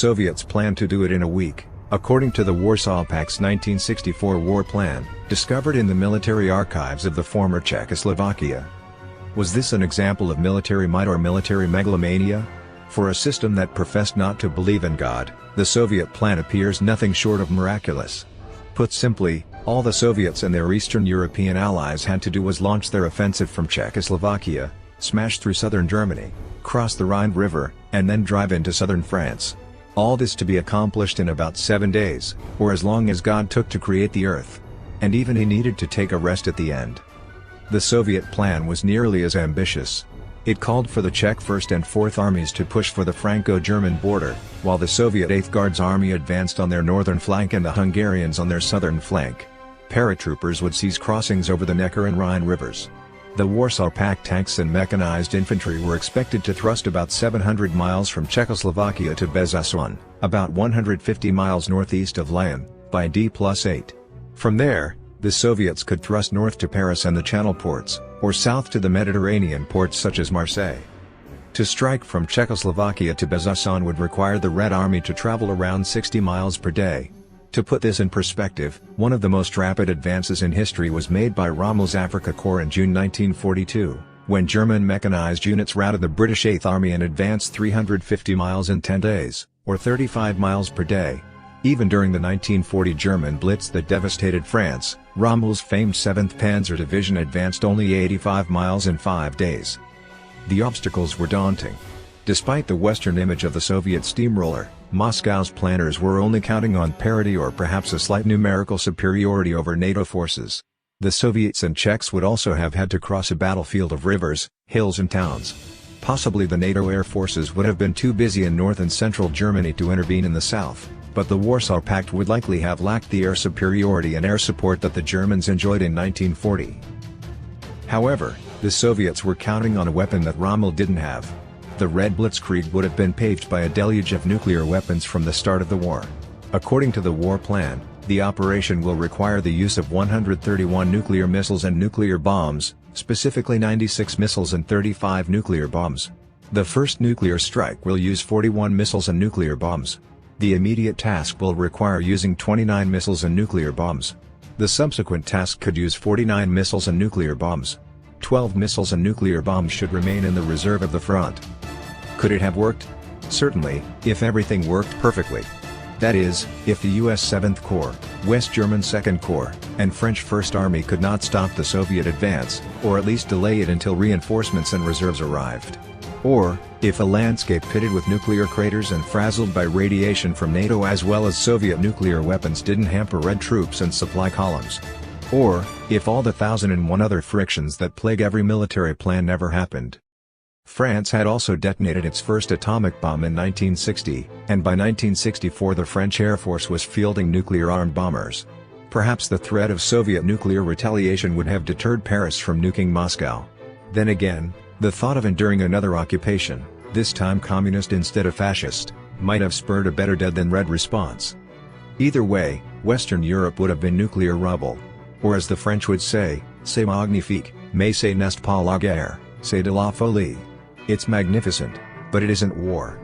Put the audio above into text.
Soviets planned to do it in a week, according to the Warsaw Pact's 1964 war plan, discovered in the military archives of the former Czechoslovakia. Was this an example of military might or military megalomania? For a system that professed not to believe in God, the Soviet plan appears nothing short of miraculous. Put simply, all the Soviets and their Eastern European allies had to do was launch their offensive from Czechoslovakia, smash through southern Germany, cross the Rhine River, and then drive into southern France. All this to be accomplished in about 7 days, or as long as God took to create the earth. And even he needed to take a rest at the end. The Soviet plan was nearly as ambitious. It called for the Czech 1st and 4th armies to push for the Franco-German border, while the Soviet 8th Guards Army advanced on their northern flank and the Hungarians on their southern flank. Paratroopers would seize crossings over the Neckar and Rhine rivers. The Warsaw Pact tanks and mechanized infantry were expected to thrust about 700 miles from Czechoslovakia to Besançon, about 150 miles northeast of Lyon, by D+8. From there, the Soviets could thrust north to Paris and the Channel ports, or south to the Mediterranean ports such as Marseille. To strike from Czechoslovakia to Besançon would require the Red Army to travel around 60 miles per day. To put this in perspective, one of the most rapid advances in history was made by Rommel's Afrika Korps in June 1942, when German mechanized units routed the British 8th Army and advanced 350 miles in 10 days, or 35 miles per day. Even during the 1940 German Blitz that devastated France, Rommel's famed 7th Panzer Division advanced only 85 miles in 5 days. The obstacles were daunting. Despite the Western image of the Soviet steamroller, Moscow's planners were only counting on parity or perhaps a slight numerical superiority over NATO forces. The Soviets and Czechs would also have had to cross a battlefield of rivers, hills and towns. Possibly the NATO air forces would have been too busy in north and central Germany to intervene in the south, but the Warsaw Pact would likely have lacked the air superiority and air support that the Germans enjoyed in 1940. However, the Soviets were counting on a weapon that Rommel didn't have. The Red Blitzkrieg would have been paved by a deluge of nuclear weapons from the start of the war. According to the war plan, the operation will require the use of 131 nuclear missiles and nuclear bombs, specifically 96 missiles and 35 nuclear bombs. The first nuclear strike will use 41 missiles and nuclear bombs. The immediate task will require using 29 missiles and nuclear bombs. The subsequent task could use 49 missiles and nuclear bombs. 12 missiles and nuclear bombs should remain in the reserve of the front. Could it have worked? Certainly, if everything worked perfectly. That is, if the US 7th Corps, West German 2nd Corps, and French 1st Army could not stop the Soviet advance, or at least delay it until reinforcements and reserves arrived. Or, if a landscape pitted with nuclear craters and frazzled by radiation from NATO as well as Soviet nuclear weapons didn't hamper Red troops and supply columns. Or, if all the 1,001 other frictions that plague every military plan never happened. France had also detonated its first atomic bomb in 1960, and by 1964 the French Air Force was fielding nuclear-armed bombers. Perhaps the threat of Soviet nuclear retaliation would have deterred Paris from nuking Moscow. Then again, the thought of enduring another occupation, this time communist instead of fascist, might have spurred a better dead than red response. Either way, Western Europe would have been nuclear rubble. Or as the French would say, c'est magnifique, mais ce n'est pas la guerre, c'est de la folie. It's magnificent, but it isn't war.